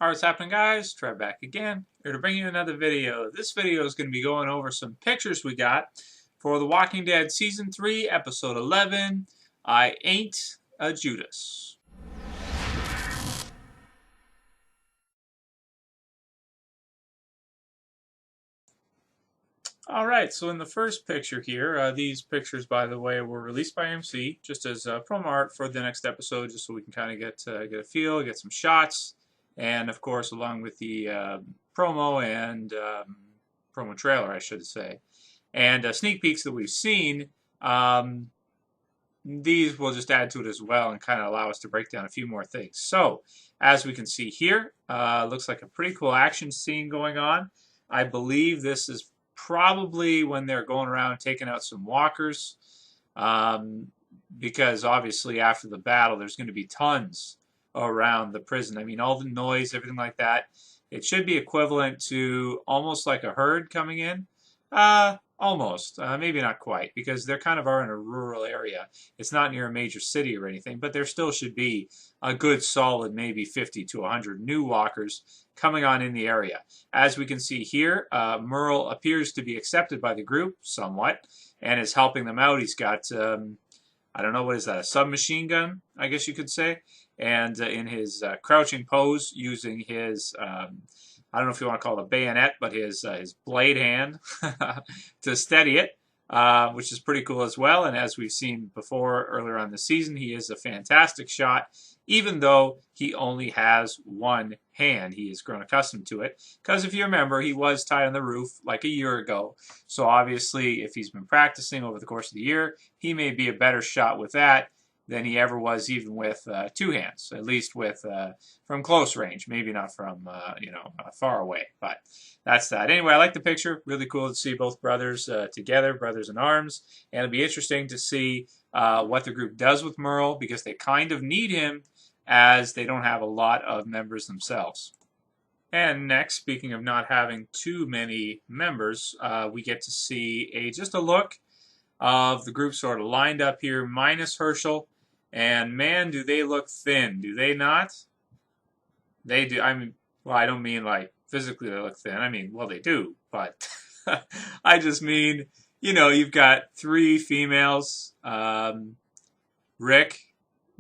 Alright, what's happening, guys? Trev back again, here to bring you another video. This video is going to be going over some pictures we got for The Walking Dead Season 3, Episode 11, I Ain't a Judas. Alright, so in the first picture here, these pictures, by the way, were released by AMC, just as promo art for the next episode, just so we can kind of get a feel, get some shots, and of course, along with the promo and promo trailer, I should say, and sneak peeks that we've seen. These will just add to it as well and kind of allow us to break down a few more things. So, as we can see here, looks like a pretty cool action scene going on. I believe this is probably when they're going around taking out some walkers, because obviously after the battle there's going to be tons around the prison. I mean, all the noise, everything like that. It should be equivalent to almost like a herd coming in. Almost. Maybe not quite, because they're kind of are in a rural area. It's not near a major city or anything, but there still should be a good solid maybe 50 to 100 new walkers coming on in the area. As we can see here, Merle appears to be accepted by the group somewhat and is helping them out. He's got, I don't know, what is that, a submachine gun, I guess you could say, and in his crouching pose using his I don't know if you want to call it a bayonet, but his blade hand to steady it, which is pretty cool as well. And as we've seen before earlier on the season, he is a fantastic shot, even though he only has one hand. He has grown accustomed to it, because if you remember, he was tied on the roof like a year ago. So obviously, if he's been practicing over the course of the year, he may be a better shot with that than he ever was even with two hands, at least with from close range, maybe not from far away, but that's that. Anyway, I like the picture. Really cool to see both brothers together, brothers in arms, and it'll be interesting to see what the group does with Merle, because they kind of need him, as they don't have a lot of members themselves. And next, speaking of not having too many members, we get to see just a look of the group sort of lined up here, minus Herschel. And man, do they look thin, do they not? They do. I mean, well, I don't mean like physically they look thin. I mean, well, they do, but I just mean, you've got three females, Rick,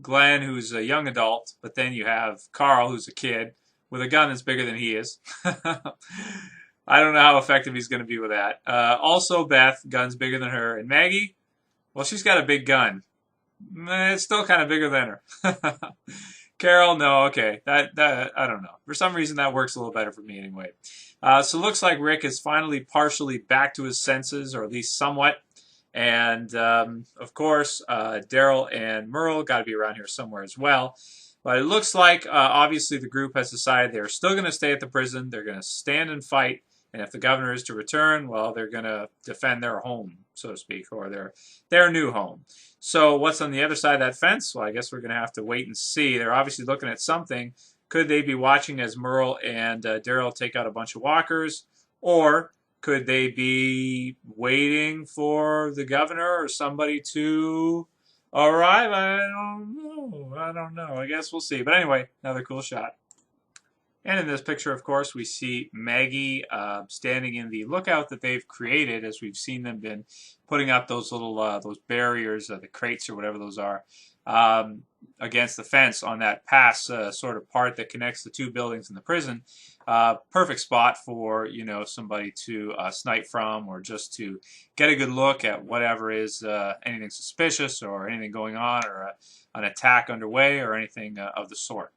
Glenn, who's a young adult, but then you have Carl, who's a kid, with a gun that's bigger than he is. I don't know how effective he's going to be with that. Also, Beth, gun's bigger than her. And Maggie, well, she's got a big gun. It's still kind of bigger than her. Carol, no, okay. That I don't know. For some reason, that works a little better for me anyway. So it looks like Rick is finally partially back to his senses, or at least somewhat. And, of course, Daryl and Merle got to be around here somewhere as well. But it looks like, obviously, the group has decided they're still going to stay at the prison. They're going to stand and fight. And if the governor is to return, well, they're going to defend their home, so to speak, or their new home. So what's on the other side of that fence? Well, I guess we're going to have to wait and see. They're obviously looking at something. Could they be watching as Merle and Daryl take out a bunch of walkers? Or could they be waiting for the governor or somebody to arrive? I don't know. I guess we'll see. But anyway, another cool shot. And in this picture, of course, we see Maggie standing in the lookout that they've created, as we've seen them been putting up those little those barriers, the crates or whatever those are, against the fence on that pass sort of part that connects the two buildings in the prison. Perfect spot for somebody to snipe from, or just to get a good look at whatever is anything suspicious or anything going on, or an attack underway or anything of the sort.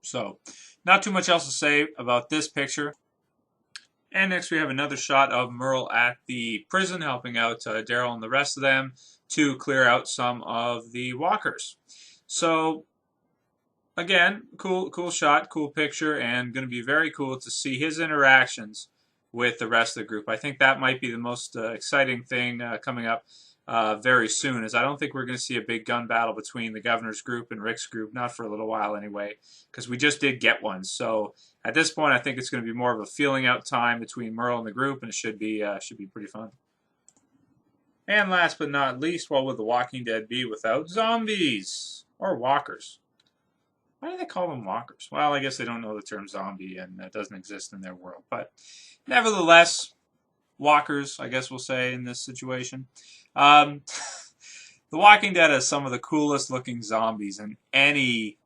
So, not too much else to say about this picture. And next we have another shot of Merle at the prison, helping out Daryl and the rest of them to clear out some of the walkers. So, again, cool shot, cool picture, and going to be very cool to see his interactions with the rest of the group. I think that might be the most exciting thing coming up very soon, as I don't think we're going to see a big gun battle between the governor's group and Rick's group, not for a little while anyway, because we just did get one. So at this point, I think it's going to be more of a feeling out time between Merle and the group, and it should be pretty fun. And last but not least, what would The Walking Dead be without zombies or walkers? Why do they call them walkers? Well, I guess they don't know the term zombie, and that doesn't exist in their world. But nevertheless, walkers, I guess we'll say in this situation. Um, The Walking Dead has some of the coolest looking zombies in any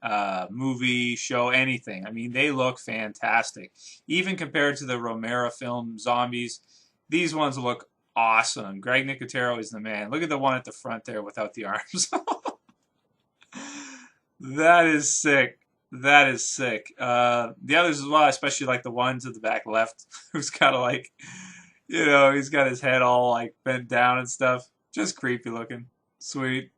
movie, show, anything. I mean, they look fantastic. Even compared to the Romero film zombies, these ones look awesome. Greg Nicotero is the man. Look at the one at the front there without the arms. That is sick. That is sick. The others as well, especially like the one to the back left, who's kind of like, he's got his head all like bent down and stuff. Just creepy looking. Sweet.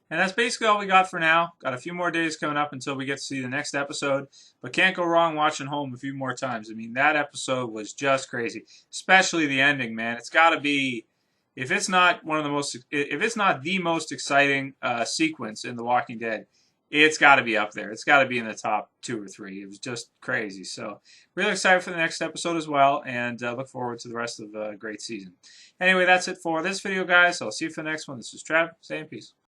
And that's basically all we got for now. Got a few more days coming up until we get to see the next episode. But can't go wrong watching home a few more times. I mean, that episode was just crazy. Especially the ending, man. It's got to be, if it's not the most exciting sequence in The Walking Dead, it's got to be up there. It's got to be in the top 2 or 3. It was just crazy. So, really excited for the next episode as well, and look forward to the rest of the great season. Anyway, that's it for this video, guys. I'll see you for the next one. This is Trav, saying peace.